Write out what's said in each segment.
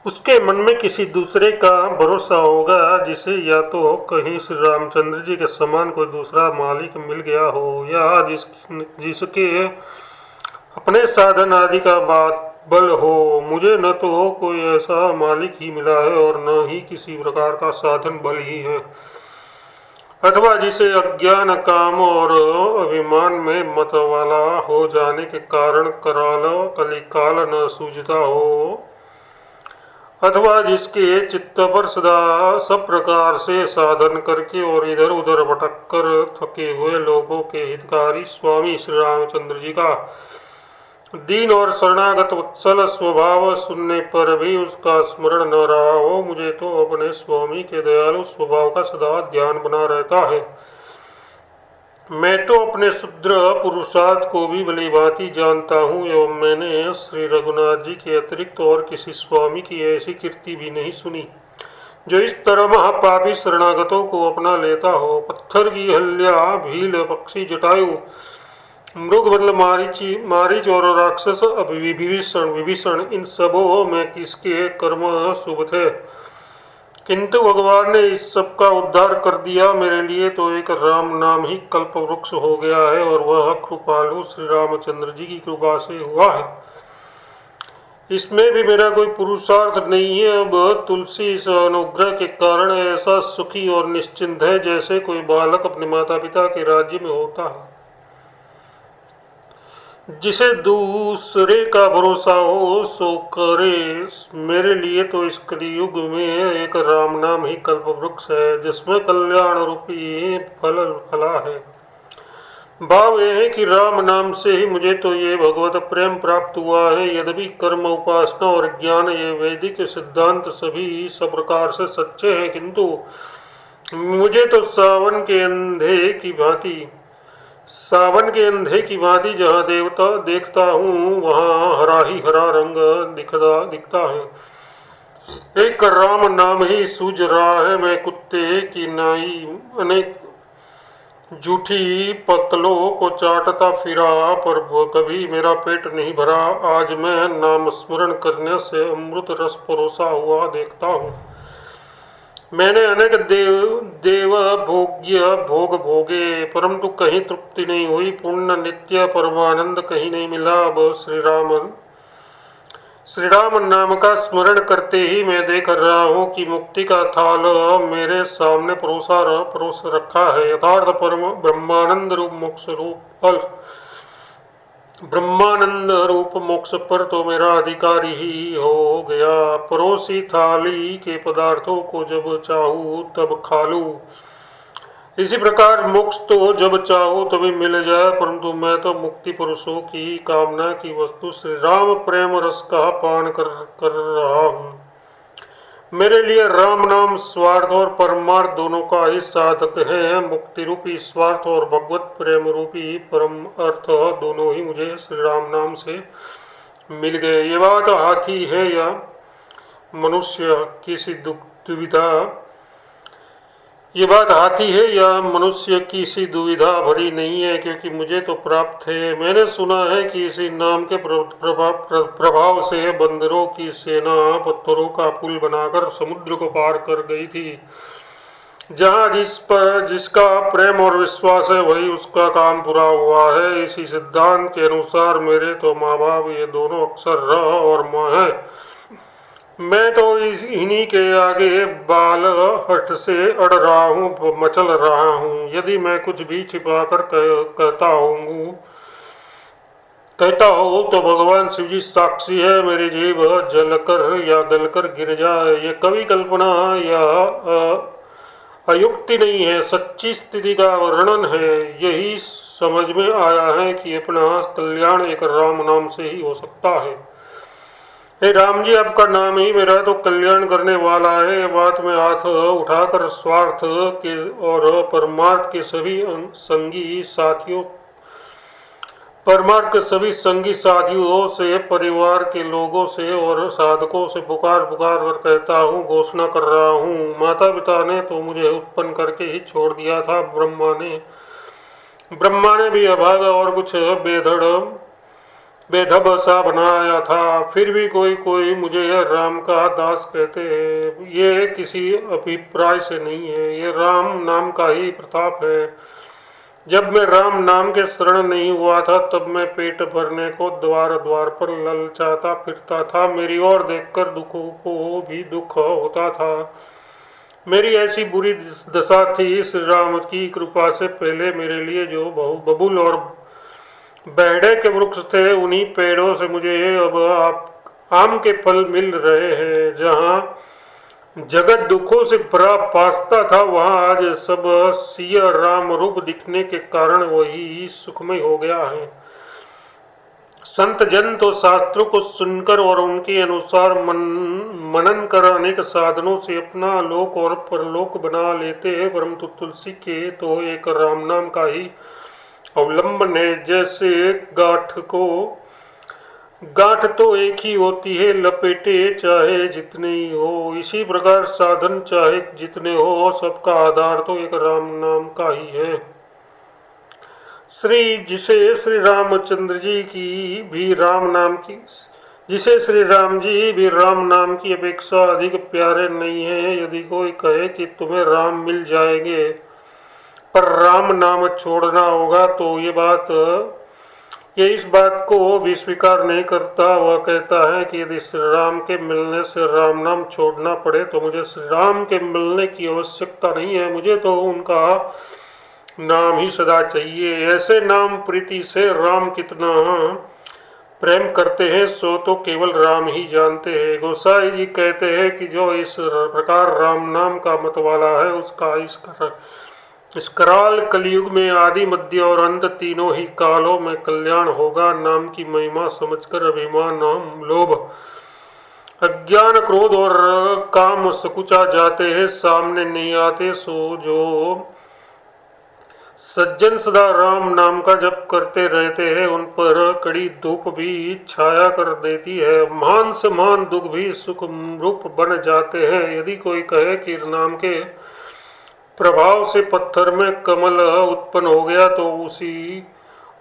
उसके मन में किसी दूसरे का भरोसा होगा, जिसे या तो कहीं श्री रामचंद्र जी के समान कोई दूसरा मालिक मिल गया हो, या जिसके अपने साधन आदि का बात बल हो। मुझे न तो कोई ऐसा मालिक ही मिला है और न ही किसी प्रकार का साधन बल ही है, अथवा जिसे अज्ञान काम और अभिमान में मत वाला हो जाने के कारण कराल कलिकाल न सूझता हो, अथवा जिसके चित्त पर सदा सब प्रकार से साधन करके और इधर उधर भटक कर थके हुए लोगों के हितकारी स्वामी श्री रामचंद्र जी का दीन और शरणागत वत्सल स्वभाव सुनने पर भी उसका स्मरण न रहा हो। मुझे तो अपने स्वामी के दयालु स्वभाव का सदा ध्यान बना रहता है। मैं तो अपने शुद्र पुरुषार्थ को भी भली भांति जानता हूँ, एवं मैंने श्री रघुनाथ जी के अतिरिक्त और किसी स्वामी की ऐसी कीर्ति भी नहीं सुनी जो इस तरह महापापी शरणागतों को अपना लेता हो। पत्थर की हल्या, भील, पक्षी, जटायु, मृग मतलब मारीच और राक्षस विभीषण इन सबों में किसके कर्म शुभ थे, किंतु भगवान ने इस सब का उद्धार कर दिया। मेरे लिए तो एक राम नाम ही कल्प वृक्ष हो गया है, और वह कृपालु श्री रामचंद्र जी की कृपा से हुआ है। इसमें भी मेरा कोई पुरुषार्थ नहीं है। अब तुलसी इस अनुग्रह के कारण ऐसा सुखी और निश्चिंत है जैसे कोई बालक अपने माता पिता के राज्य में होता है। जिसे दूसरे का भरोसा हो सो करे। मेरे लिए तो इस कलियुग में एक राम नाम ही कल्प वृक्ष है, जिसमें कल्याण रूपी फल फला है। भाव यह है कि राम नाम से ही मुझे तो ये भगवत प्रेम प्राप्त हुआ है। यद्यपि कर्म, उपासना और ज्ञान, ये वैदिक सिद्धांत सभी सब प्रकार से सच्चे हैं, किंतु मुझे तो सावन के अंधे की भांति जहाँ देवता देखता हूँ वहाँ हरा ही हरा रंग दिखता है। एक राम नाम ही सूझ रहा है। मैं कुत्ते की नाई अनेक जूठी पतलों को चाटता फिरा, पर कभी मेरा पेट नहीं भरा। आज मैं नाम स्मरण करने से अमृत रस परोसा हुआ देखता हूँ। मैंने अनेक देव भोग्य भोग भोगे, परंतु कहीं तृप्ति नहीं हुई। पूर्ण नित्य परमानंद कहीं नहीं मिला। अब श्री राम नाम का स्मरण करते ही मैं देख रहा हूँ कि मुक्ति का थाल मेरे सामने परोस रखा है। यथार्थ परम ब्रह्मानंद रूप मोक्ष पर तो मेरा अधिकारी ही हो गया। परोसी थाली के पदार्थों को जब चाहूँ तब खा लूँ। इसी प्रकार मोक्ष तो जब चाहो तभी मिल जाए, परंतु मैं तो मुक्ति पुरुषों की कामना की वस्तु श्री राम प्रेम रस का पान कर रहा हूँ। मेरे लिए राम नाम स्वार्थ और परमार्थ दोनों का ही साधक है। मुक्ति रूपी स्वार्थ और भगवत प्रेम रूपी परम अर्थ दोनों ही मुझे श्री राम नाम से मिल गए। ये बात हाथी है या मनुष्य की सी दुविधा ये बात हाथी है या मनुष्य की सी दुविधा भरी नहीं है, क्योंकि मुझे तो प्राप्त है। मैंने सुना है कि इसी नाम के प्रभाव से बंदरों की सेना पत्थरों का पुल बनाकर समुद्र को पार कर गई थी। जहाँ जिसका प्रेम और विश्वास है वही उसका काम पूरा हुआ है। इसी सिद्धांत के अनुसार मेरे तो माँ बाप ये दोनों अक्षर र और माँ है। मैं तो इन्हीं के आगे बाल हट से अड़ रहा हूँ, मचल रहा हूँ। यदि मैं कुछ भी छिपा कर कहता हो तो भगवान शिव जी साक्षी है। मेरी जीभ जलकर या गलकर गिर जाए, ये कवि कल्पना या अयुक्ति नहीं है, सच्ची स्थिति का वर्णन है। यही समझ में आया है कि अपना कल्याण एक राम नाम से ही हो सकता है। हे राम जी, आपका नाम ही मेरा तो कल्याण करने वाला है। बात में हाथ उठाकर स्वार्थ के और परमार्थ के सभी साथियों से, परिवार के लोगों से और साधकों से पुकार कर कहता हूँ, घोषणा कर रहा हूँ। माता पिता ने तो मुझे उत्पन्न करके ही छोड़ दिया था। ब्रह्मा ने भी अभागा और कुछ बेधड़ बेधब सा बनाया था। फिर भी कोई कोई मुझे यह राम का दास कहते हैं। ये किसी अभिप्राय से नहीं है, ये राम नाम का ही प्रताप है। जब मैं राम नाम के शरण नहीं हुआ था तब मैं पेट भरने को द्वार द्वार पर ललचाता फिरता था। मेरी ओर देखकर दुखों को भी दुख होता था। मेरी ऐसी बुरी दशा थी, श्री राम की कृपा से पहले मेरे लिए जो बबूल और बेहड़े के वृक्ष थे, उन्हीं पेड़ों से मुझे अब आम के फल मिल रहे हैं। जहाँ जगत दुखों से भरा पासता था, वहाँ आज सब सिया राम रूप दिखने के कारण वही सुखमय हो गया है। संत जन तो शास्त्रों को सुनकर और उनके अनुसार मनन कर अनेक साधनों से अपना लोक और परलोक बना लेते हैं, परंतु तुलसी के तो एक राम नाम का ही अवलंबन है। जैसे गांठ तो एक ही होती है, लपेटे चाहे जितने ही हो, इसी प्रकार साधन चाहे जितने हो, सबका आधार तो एक राम नाम का ही है। जिसे श्री रामचंद्र जी की भी राम नाम की जिसे श्री राम जी भी राम नाम की अपेक्षा अधिक प्यारे नहीं है। यदि कोई कहे कि तुम्हें राम मिल जाएंगे पर राम नाम छोड़ना होगा, तो ये इस बात को भी स्वीकार नहीं करता। वह कहता है कि यदि श्री राम के मिलने से राम नाम छोड़ना पड़े तो मुझे श्री राम के मिलने की आवश्यकता नहीं है, मुझे तो उनका नाम ही सदा चाहिए। ऐसे नाम प्रीति से राम कितना प्रेम करते हैं सो तो केवल राम ही जानते हैं। गोसाई जी कहते हैं कि जो इस प्रकार राम नाम का मतवाला है, उसका इस कराल कलयुग में आदि मध्य और अंत तीनों ही कालों में कल्याण होगा। नाम की महिमा समझकर अभिमान लोभ अज्ञान क्रोध और काम सकुचा जाते हैं, सामने नहीं आते। सो जो सज्जन सदा राम नाम का जप करते रहते हैं, उन पर कड़ी धूप भी छाया कर देती है, महान से महान दुख भी सुख रूप बन जाते हैं। यदि कोई कहे कि नाम के प्रभाव से पत्थर में कमल उत्पन्न हो गया, तो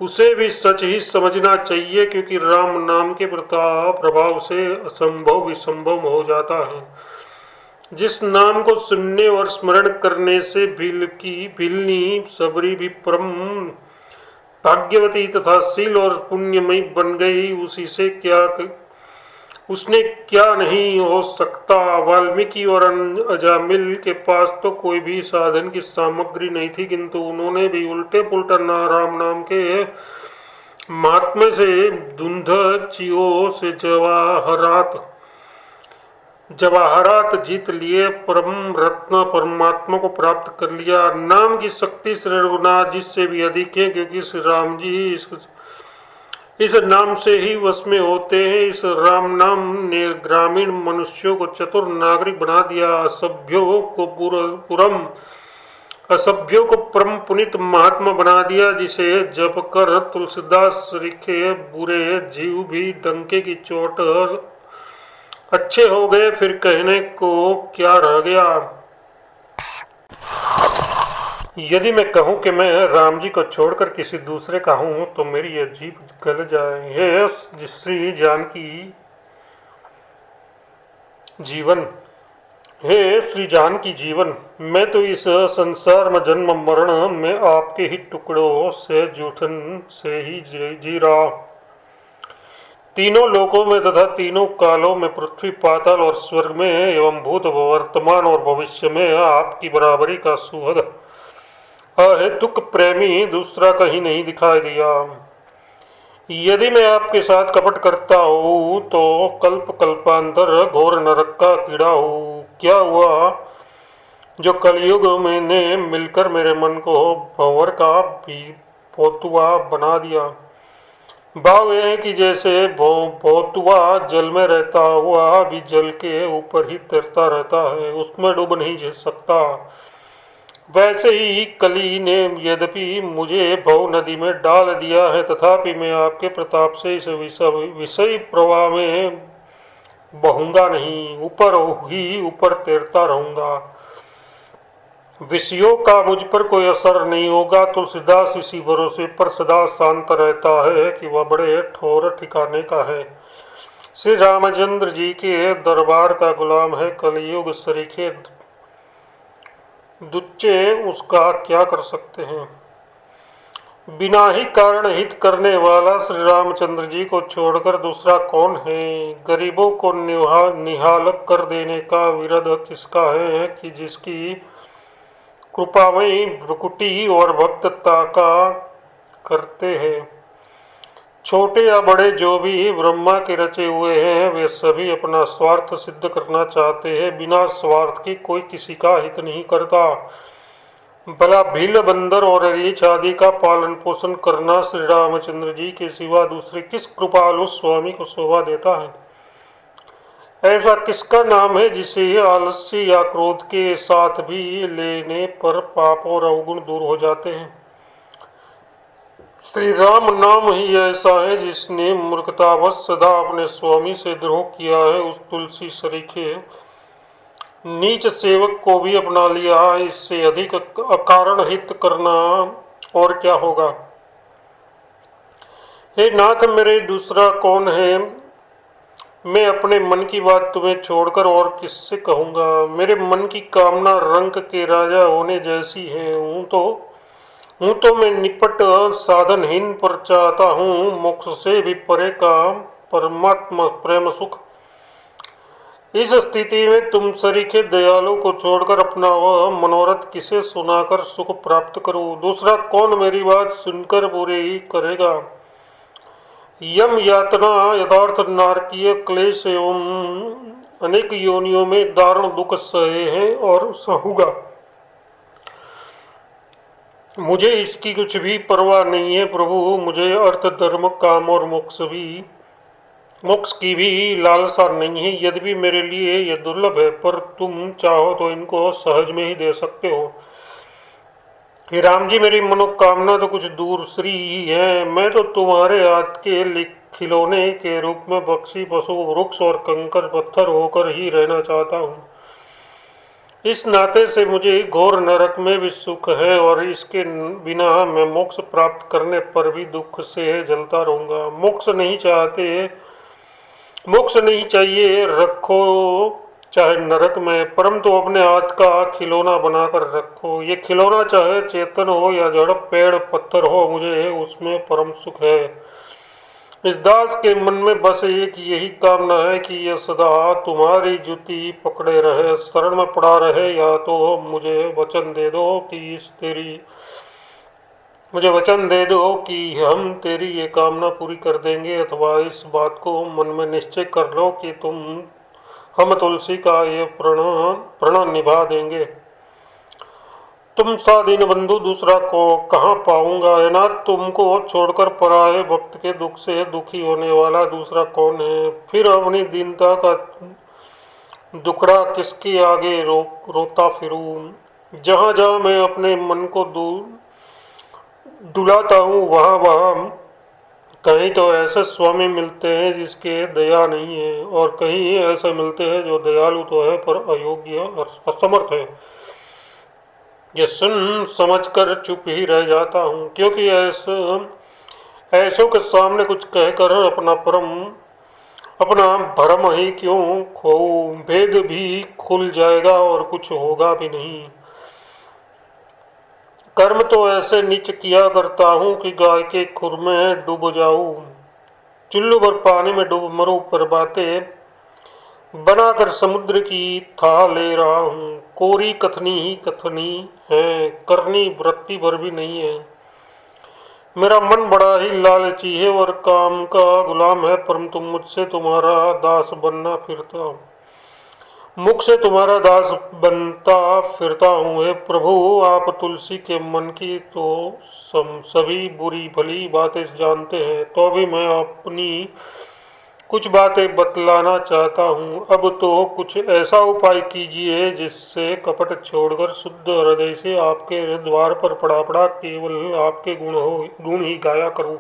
उसे भी सच ही समझना चाहिए, क्योंकि राम नाम के प्रभाव से असंभव भी संभव हो जाता है। जिस नाम को सुनने और स्मरण करने से भिलनी सबरी भी परम भाग्यवती तथा शील और पुण्यमयी बन गई, उसने क्या नहीं हो सकता। वाल्मीकि और अजामिल के पास तो कोई भी साधन की सामग्री नहीं थी, किंतु उन्होंने भी उल्टे पुल्टा राम नाम के महात्म्य से धुंध चियो से जवाहरात जीत लिए, परम रत्न परमात्मा को प्राप्त कर लिया। नाम की शक्ति श्री रघुनाथ जी से भी अधिक है, क्योंकि श्री राम जी इस नाम से ही वश में होते हैं। इस राम नाम ने ग्रामीण मनुष्यों को चतुर नागरिक बना दिया, असभ्यों को परम पुनित महात्मा बना दिया, जिसे जप कर तुलसीदास लिखे बुरे जीव भी डंके की चोट अच्छे हो गए, फिर कहने को क्या रह गया। यदि मैं कहूँ कि मैं राम जी को छोड़कर किसी दूसरे का हूँ, तो मेरी यह जीभ गल जाए। हे श्री जानकी जीवन, मैं तो इस संसार में जन्म मरण में आपके ही टुकड़ों से जूठन से ही जी रहा। तीनों लोकों में तथा तीनों कालों में, पृथ्वी पाताल और स्वर्ग में एवं भूत वर्तमान और भविष्य में आपकी बराबरी का सुहद अहेतुक प्रेमी दूसरा कहीं नहीं दिखाई दिया। यदि मैं आपके साथ कपट करता हूँ तो कल्प कल्पांतर घोर नरक का कीड़ा हूँ। क्या हुआ जो कलयुग मैंने मिलकर मेरे मन को भंवर का भी पोतुआ बना दिया। भाव यह है कि जैसे पोतुआ जल में रहता हुआ भी जल के ऊपर ही तैरता रहता है, उसमें डूब नहीं सकता, वैसे ही कली ने यद्यपि मुझे भव नदी में डाल दिया है, तथापि मैं आपके प्रताप से इस विषय प्रवाह में बहूंगा नहीं, ऊपर ही ऊपर तैरता रहूंगा। विषयों का मुझ पर कोई असर नहीं होगा। तुलसीदास इसी भरोसे पर सदा शांत रहता है कि वह बड़े ठोर ठिकाने का है। श्री रामचंद्र जी के दरबार का गुलाम है, कलयुग सरीखे दुच्चे उसका क्या कर सकते हैं। बिना ही कारण हित करने वाला श्री रामचंद्र जी को छोड़कर दूसरा कौन है। गरीबों को निहालक कर देने का विरध किसका है कि जिसकी कृपा में भ्रुकुटी और भक्तता का करते हैं। छोटे या बड़े जो भी ब्रह्मा के रचे हुए हैं वे सभी अपना स्वार्थ सिद्ध करना चाहते हैं। बिना स्वार्थ के कोई किसी का हित नहीं करता। भला भील बंदर और रीछ आदि का पालन पोषण करना श्री रामचंद्र जी के सिवा दूसरे किस कृपालु स्वामी को शोभा देता है। ऐसा किसका नाम है जिसे आलस्य या क्रोध के साथ भी लेने पर पाप और अवगुण दूर हो जाते हैं। श्री राम नाम ही ऐसा है जिसने मूर्खतावश सदा अपने स्वामी से द्रोह किया है। उस तुलसी सरीखे नीच सेवक को भी अपना लिया, इससे अधिक अकारण हित करना और क्या होगा। हे नाथ मेरे दूसरा कौन है। मैं अपने मन की बात तुम्हें छोड़कर और किससे कहूँगा। मेरे मन की कामना रंक के राजा होने जैसी है। हूँ तो मैं निपट साधनहीन पर चाहता हूँ मोक्ष से भी परे का परमात्मा प्रेम सुख। इस स्थिति में तुम सरीखे दयालु को छोड़कर अपना वह मनोरथ किसे सुनाकर सुख प्राप्त करूं। दूसरा कौन मेरी बात सुनकर बुरी करेगा। यम यातना यथार्थ नारकीय क्लेश एवं अनेक योनियों में दारुण दुख सहे हैं और सहूंगा। मुझे इसकी कुछ भी परवाह नहीं है प्रभु। मुझे अर्थ धर्म काम और मोक्ष की भी लालसा नहीं है। यद्यपि मेरे लिए यह दुर्लभ है पर तुम चाहो तो इनको सहज में ही दे सकते हो। हे राम जी मेरी मनोकामना तो कुछ दूसरी ही है। मैं तो तुम्हारे हाथ के खिलौने के रूप में बक्सी पशु वृक्ष और कंकर पत्थर होकर ही रहना चाहता हूँ। इस नाते से मुझे घोर नरक में भी सुख है और इसके बिना मैं मोक्ष प्राप्त करने पर भी दुख से जलता रहूँगा। मोक्ष नहीं चाहिए रखो चाहे नरक में, परंतु अपने हाथ का खिलौना बनाकर रखो। ये खिलौना चाहे चेतन हो या जड़ पेड़ पत्थर हो, मुझे उसमें परम सुख है। इस दास के मन में बस एक यही कामना है कि यह सदा तुम्हारी जुती पकड़े रहे, शरण में पड़ा रहे। या तो मुझे वचन दे दो कि हम तेरी ये कामना पूरी कर देंगे, अथवा इस बात को मन में निश्चय कर लो कि हम तुलसी का ये प्रण निभा देंगे। तुम सा दीन बंधु दूसरा को कहाँ पाऊंगा। अनाथ तुमको छोड़कर पराये भक्त के दुख से दुखी होने वाला दूसरा कौन है। फिर अपनी दीनता का दुखड़ा किसके आगे रोता फिरूं। जहाँ जहाँ मैं अपने मन को दुलाता हूँ वहाँ कहीं तो ऐसे स्वामी मिलते हैं जिसके दया नहीं है, और कहीं ऐसे मिलते हैं जो दयालु तो है पर अयोग्य और असमर्थ है। ये सुन समझकर चुप ही रह जाता हूँ, क्योंकि ऐसों के सामने कुछ कहकर अपना भरम ही क्यों खोऊं। भेद भी खुल जाएगा और कुछ होगा भी नहीं। कर्म तो ऐसे नीच किया करता हूँ कि गाय के खुर में डूब जाऊं, चुल्लू भर पानी में डूब मरूं, पर बातें बनाकर समुद्र की था ले रहा हूँ। कोरी कथनी ही कथनी है, करनी वृत्ति भर भी नहीं है। मेरा मन बड़ा ही लालची है और काम का गुलाम है, परंतु मुझसे तुम्हारा दास बनना फिरता हूँ। मुख से तुम्हारा दास बनता फिरता हूँ। हे प्रभु आप तुलसी के मन की तो सभी बुरी भली बातें जानते हैं, तो भी मैं अपनी कुछ बातें बतलाना चाहता हूँ। अब तो कुछ ऐसा उपाय कीजिए जिससे कपट छोड़कर शुद्ध हृदय से आपके द्वार पर पड़ा केवल आपके गुण ही गाया करूँ।